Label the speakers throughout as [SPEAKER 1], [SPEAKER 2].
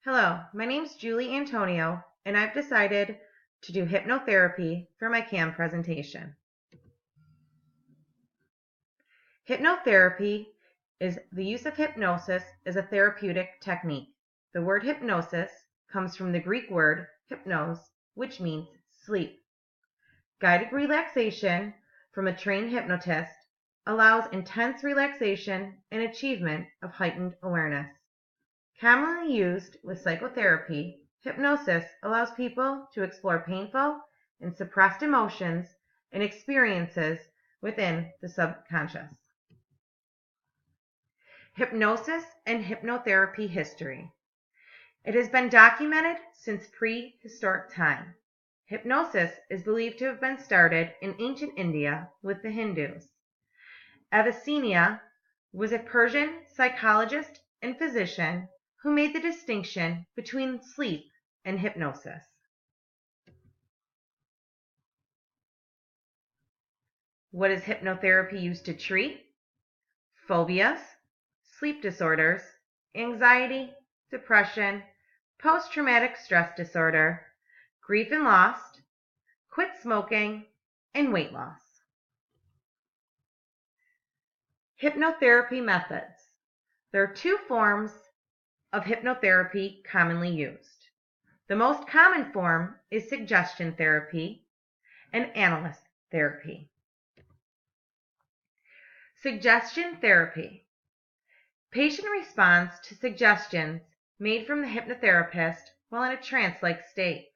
[SPEAKER 1] Hello, my name's Julie Antonio, and I've decided to do hypnotherapy for my CAM presentation. Hypnotherapy is the use of hypnosis as a therapeutic technique. The word hypnosis comes from the Greek word hypnos, which means sleep. Guided relaxation from a trained hypnotist allows intense relaxation and achievement of heightened awareness. Commonly used with psychotherapy, hypnosis allows people to explore painful and suppressed emotions and experiences within the subconscious. Hypnosis and hypnotherapy history. It has been documented since prehistoric time. Hypnosis is believed to have been started in ancient India with the Hindus. Avicenna was a Persian psychologist and physician who made the distinction between sleep and hypnosis. What is hypnotherapy used to treat? Phobias, sleep disorders, anxiety, depression, post-traumatic stress disorder, grief and loss, quit smoking, and weight loss. Hypnotherapy methods. There are two forms of hypnotherapy commonly used. The most common form is suggestion therapy and analyst therapy. Suggestion therapy. Patient responds to suggestions made from the hypnotherapist while in a trance-like state.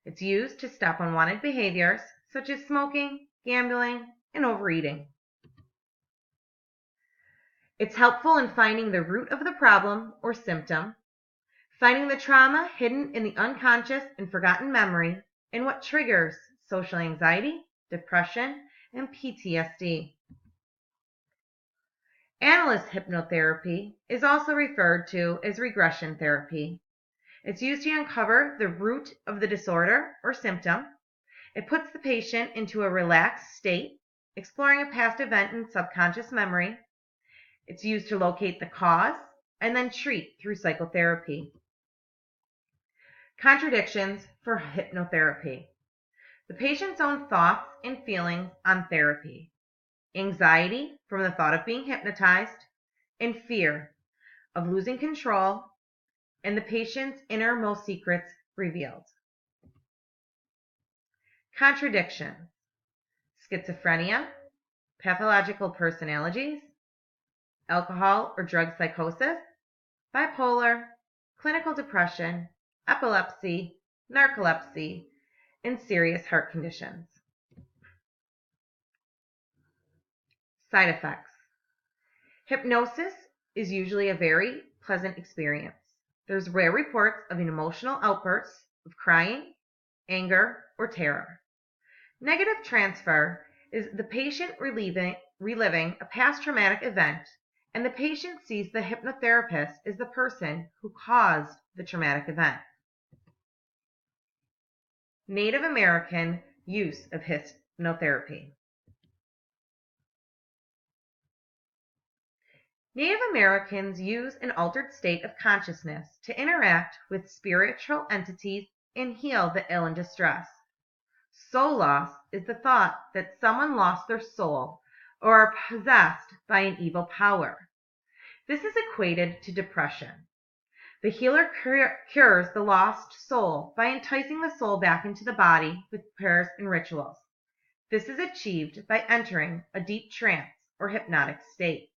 [SPEAKER 1] It's used to stop unwanted behaviors such as smoking, gambling, and overeating. It's helpful in finding the root of the problem or symptom, finding the trauma hidden in the unconscious and forgotten memory, and what triggers social anxiety, depression, and PTSD. Analyst hypnotherapy is also referred to as regression therapy. It's used to uncover the root of the disorder or symptom. It puts the patient into a relaxed state, exploring a past event in subconscious memory. It's used to locate the cause and then treat through psychotherapy. Contradictions for hypnotherapy. The patient's own thoughts and feelings on therapy. Anxiety from the thought of being hypnotized, and fear of losing control and the patient's innermost secrets revealed. Contradictions. Schizophrenia, pathological personalities, alcohol or drug psychosis, bipolar, clinical depression, epilepsy, narcolepsy, and serious heart conditions. Side effects. Hypnosis is usually a very pleasant experience. There's rare reports of an emotional outburst of crying, anger, or terror. Negative transfer is the patient reliving a past traumatic event, and the patient sees the hypnotherapist as the person who caused the traumatic event. Native American use of hypnotherapy. Native Americans use an altered state of consciousness to interact with spiritual entities and heal the ill and distress. Soul loss is the thought that someone lost their soul or are possessed by an evil power. This is equated to depression. The healer cures the lost soul by enticing the soul back into the body with prayers and rituals. This is achieved by entering a deep trance or hypnotic state.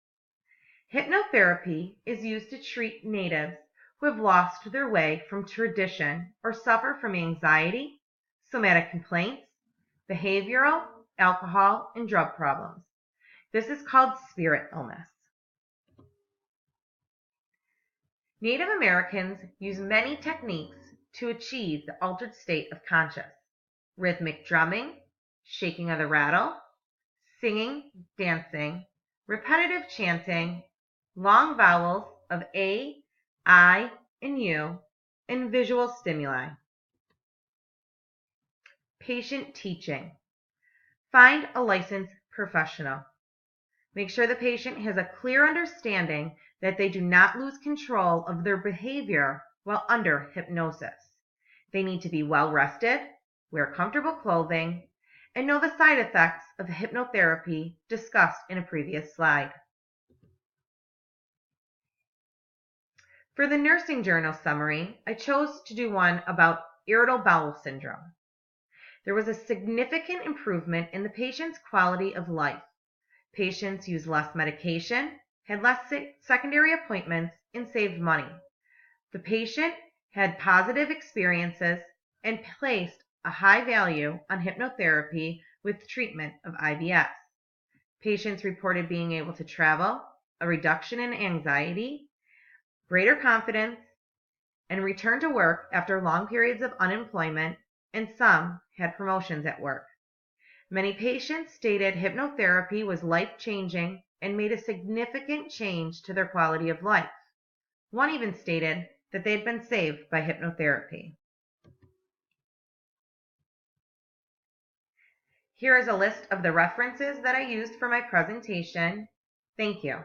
[SPEAKER 1] Hypnotherapy is used to treat natives who have lost their way from tradition or suffer from anxiety, somatic complaints, behavioral, alcohol, and drug problems. This is called spirit illness. Native Americans use many techniques to achieve the altered state of conscious. Rhythmic drumming, shaking of the rattle, singing, dancing, repetitive chanting, long vowels of A, I, and U, and visual stimuli. Patient teaching. Find a licensed professional. Make sure the patient has a clear understanding that they do not lose control of their behavior while under hypnosis. They need to be well rested, wear comfortable clothing, and know the side effects of hypnotherapy discussed in a previous slide. For the nursing journal summary, I chose to do one about irritable bowel syndrome. There was a significant improvement in the patient's quality of life. Patients used less medication, had less secondary appointments, and saved money. The patient had positive experiences and placed a high value on hypnotherapy with treatment of IBS. Patients reported being able to travel, a reduction in anxiety, greater confidence, and return to work after long periods of unemployment, and some had promotions at work. Many patients stated hypnotherapy was life-changing and made a significant change to their quality of life. One even stated that they had been saved by hypnotherapy. Here is a list of the references that I used for my presentation. Thank you.